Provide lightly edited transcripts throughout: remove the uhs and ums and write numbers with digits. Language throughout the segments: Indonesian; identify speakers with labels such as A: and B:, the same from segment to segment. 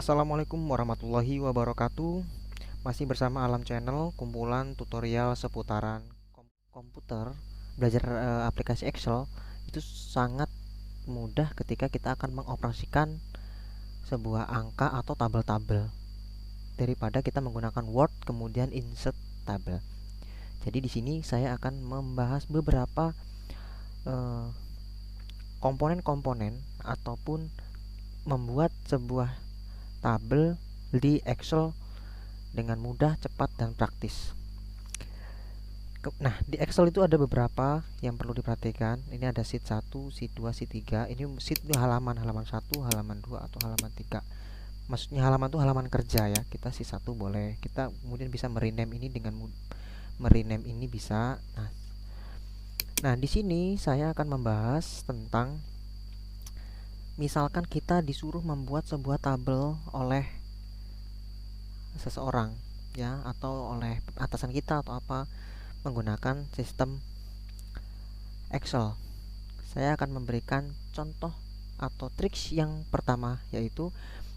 A: Assalamualaikum warahmatullahi wabarakatuh. Masih bersama Alam Channel, kumpulan tutorial seputaran komputer. Belajar aplikasi Excel itu sangat mudah ketika kita akan mengoperasikan sebuah angka atau tabel-tabel daripada kita menggunakan Word kemudian insert tabel. Jadi di sini saya akan membahas beberapa eh, komponen-komponen ataupun membuat sebuah tabel di Excel dengan mudah, cepat, dan praktis. Nah, di Excel itu ada beberapa yang perlu diperhatikan. Ini ada sheet 1, sheet 2, sheet 3. Ini sheet itu halaman 1, halaman 2 atau halaman 3. Maksudnya halaman itu halaman kerja ya. Kita sheet 1 boleh. Kita kemudian bisa merename ini dengan merename ini bisa. Nah, di sini saya akan membahas tentang misalkan kita disuruh membuat sebuah tabel oleh seseorang ya, atau oleh atasan kita atau apa, menggunakan sistem Excel. Saya akan memberikan contoh atau triks yang pertama, yaitu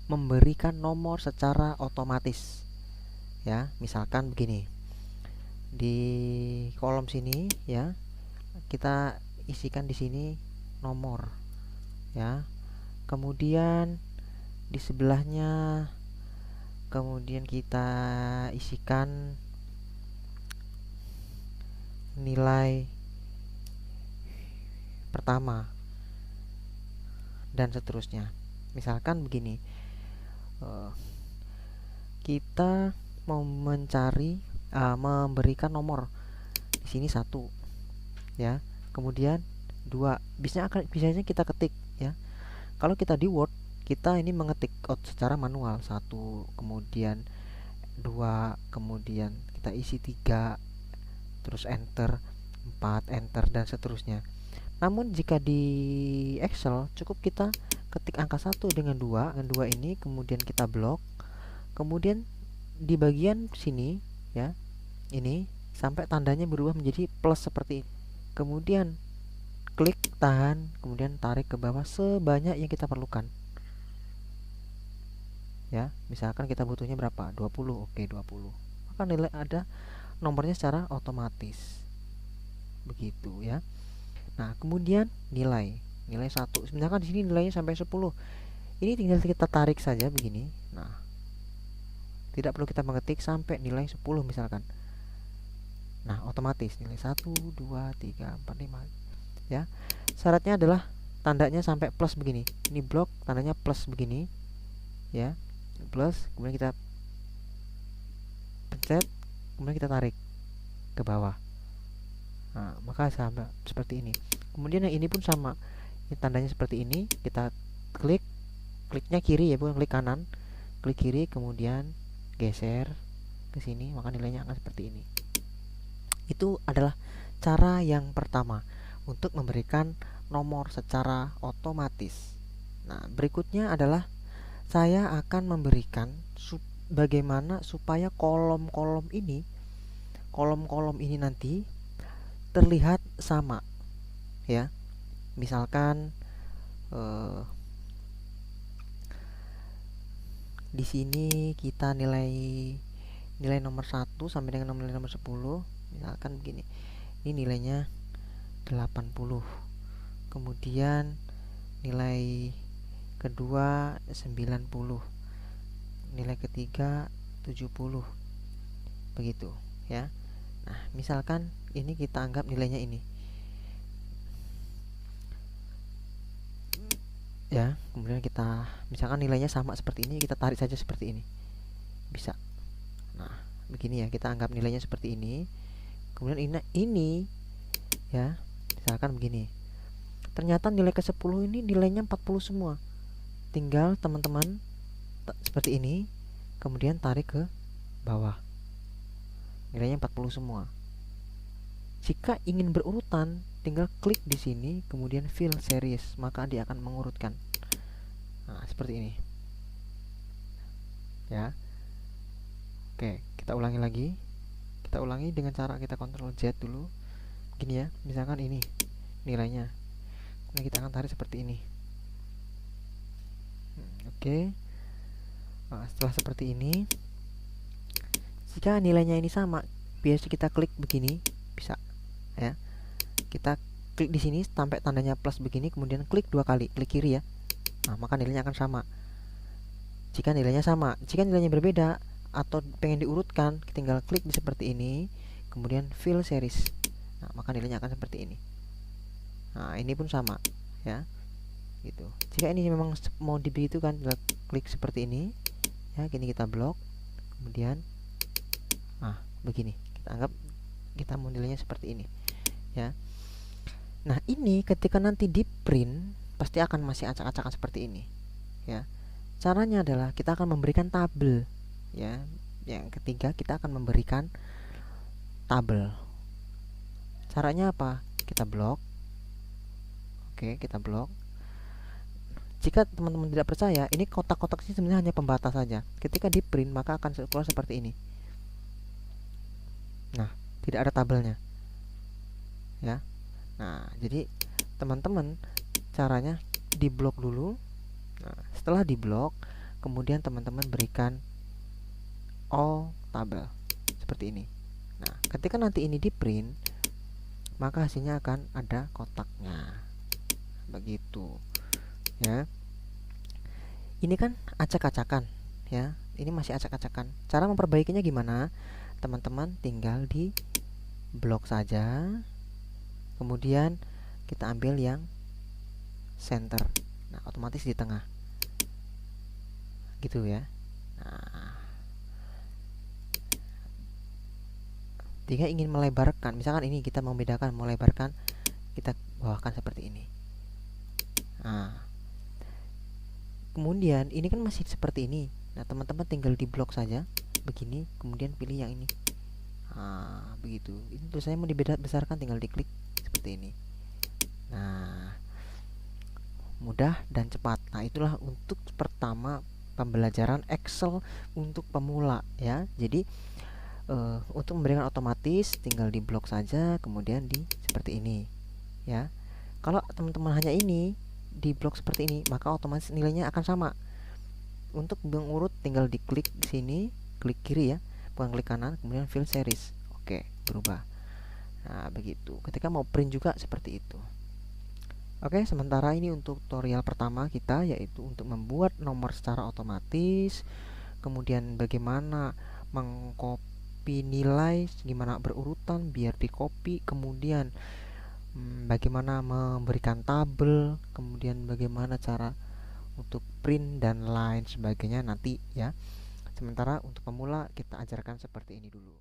A: memberikan nomor secara otomatis ya. Misalkan begini, di kolom sini ya, kita isikan di sini nomor ya, kemudian di sebelahnya kemudian kita isikan nilai pertama dan seterusnya. Misalkan begini, kita mau mencari memberikan nomor di sini 1 ya, kemudian 2. Biasanya kita ketik ya. Kalau kita di Word, kita ini mengetik secara manual 1, kemudian 2, kemudian kita isi 3, terus enter, 4, enter, dan seterusnya. Namun jika di Excel cukup kita ketik angka 1 dengan 2 ini, kemudian kita blok, kemudian di bagian sini ya, ini sampai tandanya berubah menjadi plus seperti ini. Kemudian klik, tahan, kemudian tarik ke bawah sebanyak yang kita perlukan ya. Misalkan kita butuhnya berapa? 20. Oke, 20. Maka nilai ada nomornya secara otomatis. Begitu ya. Nah, kemudian nilai 1. Misalkan di sini nilainya sampai 10. Ini tinggal kita tarik saja begini. Nah, tidak perlu kita mengetik sampai nilai 10 misalkan. Nah, otomatis nilai 1, 2, 3, 4, 5 ya. Syaratnya adalah tandanya sampai plus begini. Ini blok tandanya plus begini ya. Plus, kemudian kita pencet, kemudian kita tarik ke bawah. Nah, maka sampai seperti ini. Kemudian yang ini pun sama. Ini tandanya seperti ini. Kita klik, kliknya kiri ya, bukan klik kanan. Klik kiri, kemudian geser ke sini, maka nilainya akan seperti ini. Itu adalah cara yang pertama untuk memberikan nomor secara otomatis. Nah, berikutnya adalah saya akan memberikan bagaimana supaya kolom-kolom ini nanti terlihat sama ya. Misalkan di sini kita nilai nomor 1 sampai dengan nilai nomor 10. Misalkan begini. Ini nilainya 80. Kemudian nilai kedua 90. Nilai ketiga 70. Begitu ya. Nah, misalkan ini kita anggap nilainya ini ya, kemudian kita misalkan nilainya sama seperti ini, kita tarik saja seperti ini, bisa. Nah, begini ya, kita anggap nilainya seperti ini. Kemudian ini ya, misalkan begini, ternyata nilai ke 10 ini nilainya 40 semua. Tinggal teman-teman seperti ini, kemudian tarik ke bawah, nilainya 40 semua. Jika ingin berurutan, tinggal klik di sini, kemudian fill series, maka dia akan mengurutkan. Nah, seperti ini ya. Oke, kita ulangi lagi. Kita ulangi dengan cara kita Ctrl Z dulu. Gini ya, misalkan ini nilainya. Nah, kita akan tarik seperti ini. Oke. Setelah seperti ini, jika nilainya ini sama, biasa kita klik begini, bisa ya. Kita klik di sini sampai tandanya plus begini, kemudian klik 2 kali, klik kiri ya. Nah, maka nilainya akan sama. Jika nilainya sama, jika nilainya berbeda atau pengen diurutkan, tinggal klik di seperti ini, kemudian fill series. Nah, maka nilainya akan seperti ini. Nah, ini pun sama ya. Gitu. Jika ini memang mau kan, tinggal klik seperti ini. Ya, gini kita blok. Kemudian begini. Kita anggap kita mau nilainya seperti ini. Ya. Nah, ini ketika nanti di print pasti akan masih acak-acakan seperti ini. Ya. Caranya adalah kita akan memberikan tabel. Ya. Yang ketiga, kita akan memberikan tabel. Caranya apa? Kita blok. Oke, kita blok. Jika teman-teman tidak percaya, ini kotak-kotak ini sebenarnya hanya pembatas saja. Ketika di print maka akan keluar seperti ini. Nah, tidak ada tabelnya. Ya. Nah, jadi teman-teman caranya di blok dulu. Nah, setelah di blok, kemudian teman-teman berikan all tabel seperti ini. Nah, ketika nanti ini di print, maka hasilnya akan ada kotaknya. Begitu. Ya. Ini kan acak-acakan ya. Ini masih acak-acakan. Cara memperbaikinya gimana? Teman-teman tinggal di blok saja. Kemudian kita ambil yang center. Nah, otomatis di tengah. Gitu ya. Nah, jika ingin melebarkan, misalkan ini kita membedakan, melebarkan, kita bawahkan seperti ini. Nah, kemudian ini kan masih seperti ini. Nah, teman-teman tinggal di blok saja begini, kemudian pilih yang ini. Nah, begitu. Ini tulisannya mau dibesarkan, tinggal diklik seperti ini. Nah, mudah dan cepat. Nah, itulah untuk pertama pembelajaran Excel untuk pemula ya. Jadi untuk memberikan otomatis tinggal di blok saja, kemudian di seperti ini ya. Kalau teman-teman hanya ini di blok seperti ini, maka otomatis nilainya akan sama. Untuk mengurut tinggal diklik sini, klik kiri ya, bukan klik kanan, kemudian fill series. Oke, berubah. Nah, begitu. Ketika mau print juga seperti itu. Oke, sementara ini untuk tutorial pertama kita, yaitu untuk membuat nomor secara otomatis, kemudian bagaimana mengcopy nilai, gimana berurutan biar di copy, kemudian bagaimana memberikan tabel, kemudian bagaimana cara untuk print dan lain sebagainya nanti ya. Sementara untuk pemula kita ajarkan seperti ini dulu.